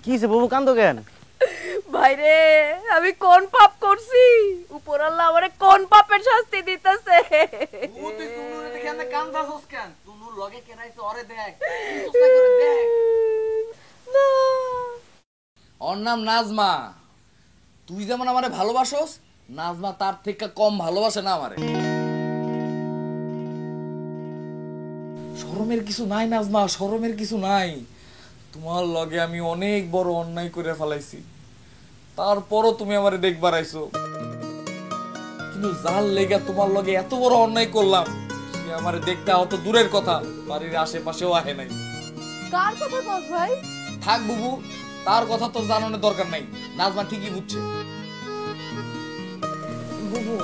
কি যে বাবু কান্দো কেন? ভাইরে আমি কোন পাপ করছি? উপর আল্লাহ আমারে কোন পাপের শাস্তি দিতেছে? তুই তুনুরে দেখে এনে কান্দাছস কেন? তুনুর লগে কেনাইছে ওরে দেখ, সুস্তা করে দেখ। না ওর নাম নাজমা। তুই যেমন আমারে ভালোবাসোস, নাজমা তার থেকে কম ভালোবাসে না আমারে। শরমের কিছু নাই নাজমা, শরমের কিছু নাই। তোমার লগে আমি অনেক বড় অন্যায় করে ফেলাইছি, তারপরও তুমি আমারে দেখবার আইছো। কিন্তু যার লেগে তোমার লগে এত বড় অন্যায় করলাম, সে আমারে দেখতে অত দূরের কথা, বাড়ির আশেপাশেও আহে নাই। কার কথা কস ভাই? থাক বুবু, তার কথা তো জানানোর দরকার নাই। নাজমা ঠিকই বুঝছে। বুবু,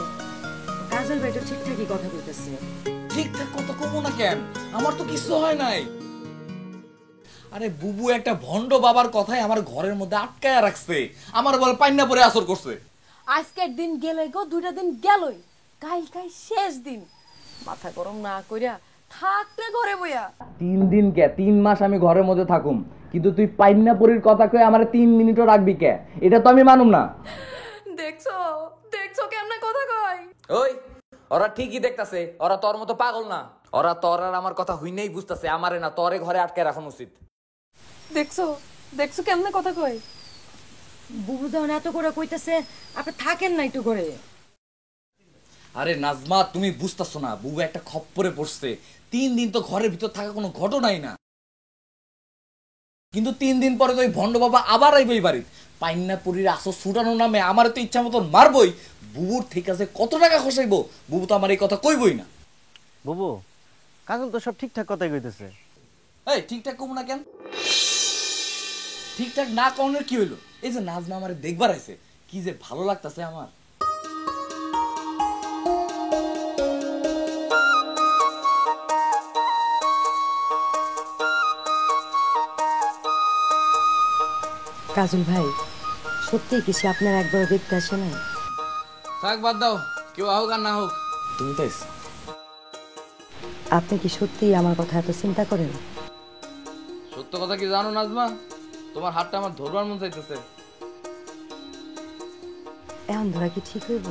কাজল ভাই তো ঠিকঠাকই কথা কইতেছে। ঠিকঠাক কত কমো না কেন? আমার তো কিছু হয় নাই। আরে বুবু একটা ভন্ড বাবার কথাই আমার ঘরের মধ্যে আটকায়া রাখছে, আমার বলে পাইনা পরে আসর করছে। আজকের দিন গেলে গো, দুইটা দিন গেলই, কাল শেষ দিন। মাথা গরম না কইরা থাকতে ঘরে বইয়া। 3 দিন কে 3 মাস আমি ঘরের মধ্যে থাকুম, কিন্তু তুই পাইনা পরির কথা কই আমারে 3 মিনিটও রাখবি কে? এটা তো আমি মানুম না। দেখছো দেখছো কেমনে কথা কয়? ওই ওরা ঠিকই দেখতাছে, ওরা তোর মতো পাগল না। ওরা তোর আর আমার কথা হইনেই বুঝতাছে আমারে না তোরে ঘরে আটকায় রাখা উচিত। দেখছো দেখছো কেমনে কথা কয়? বুবু যখন এত করে কইতেছে, আপনি থাকেন না একটু ঘরে। আরে নাজমা, তুমি বুঝতাছো না, বুবু একটা খপ্পরে পড়ছে। 3 দিন তো ঘরের ভিতর থাকা কোনো ঘটনাই না, কিন্তু 3 দিন পরে তো ওই ভন্ড বাবা আবার আইবই বাড়ি। পাইন্নাপুরীর আসো ছুটানোর নামে আমার তো ইচ্ছা মতন মারবই। বুবুর ঠিক আছে কত টাকা খসাইবো, বুবু তো আমার এই কথা কইবই না। বাবু কাজল তো সব ঠিকঠাক কথাই কইতেছে। এই ঠিকঠাক কম না কেন? ঠিকঠাক না কওনের কি হইলো? এই যে নাজমা আমারে দেখবার আইছে, কি যে ভালো লাগতাছে আমার। কাজল ভাই, সত্যি কি সে আপনার একবার দেখতে আসে নাই? থাক বাদ দাও, কেউ হোক আর না হোক, তুমি তো এসো। আপনি কি সত্যি আমার কথা এত চিন্তা করেন? সত্য কথা কি জানো নাজমা? তোমার হাতটা আমার ধরবার মন চাইতেছে। এখন ধরা কি ঠিক হইব?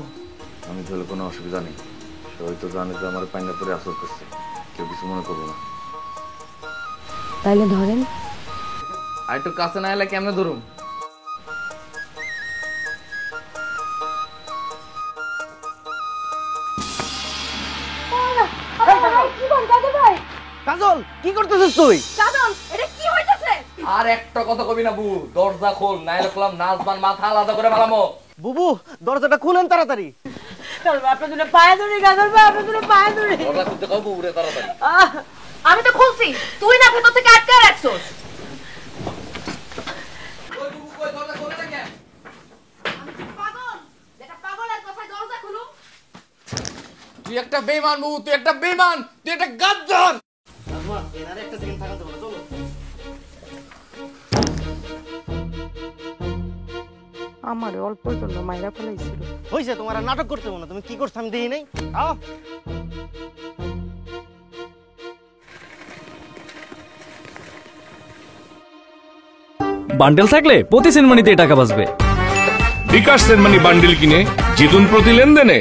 আমি ধরলে কোনো অসুবিধা নেই। সবাই তো জানে যে আমার পাইনা পরে আসর করছে, কেউ কিছু মনে করবো না। তাইলে ধরেন। আর একটু কাছে না এলে কেমনে ধরুম? কাজল কি করতেছিস তুই? কাজল এটা কি হইতাছে? আর একটা কথা কবি না বু, দরজা খোল, না এলে কলাম নাজমান মাথা আলাদা করে ফেলামো। বুবু দরজাটা খুলেন তাড়াতাড়ি। আপনার জন্য পায়ে ধরি কাজল ভাই, আপনার জন্য পায়ে ধরি। দরজা খুলতে কও বুরে তাড়াতাড়ি। আমি তো খুলছি, তুই না ভেতর থেকে আটকে রাখছস। ওই বুবু কই, দরজা খোলে না কেন? আমি কি পাগল যেটা পাগলের কথায় দরজা খুলুম? তুই একটা বেঈমান বুবু, তুই একটা বেঈমান, তুই একটা গাদ্দার। নাজমা এনারে একটা সেকেন্ড থাকাতে বলো, চলো। আমার অল্পর জন্য মাইরা ফেলাইছিল। হইছে, তোমার আর নাটক করতে হবে না। তুমি কি করছ আমি দেখি নাই। আও বান্ডেল থাকলে প্রতি সেনমানিতে টাকা বাঁচবে। বিকাশ সেনমানি বান্ডিল কিনে জিতুন প্রতি লেনদেনে।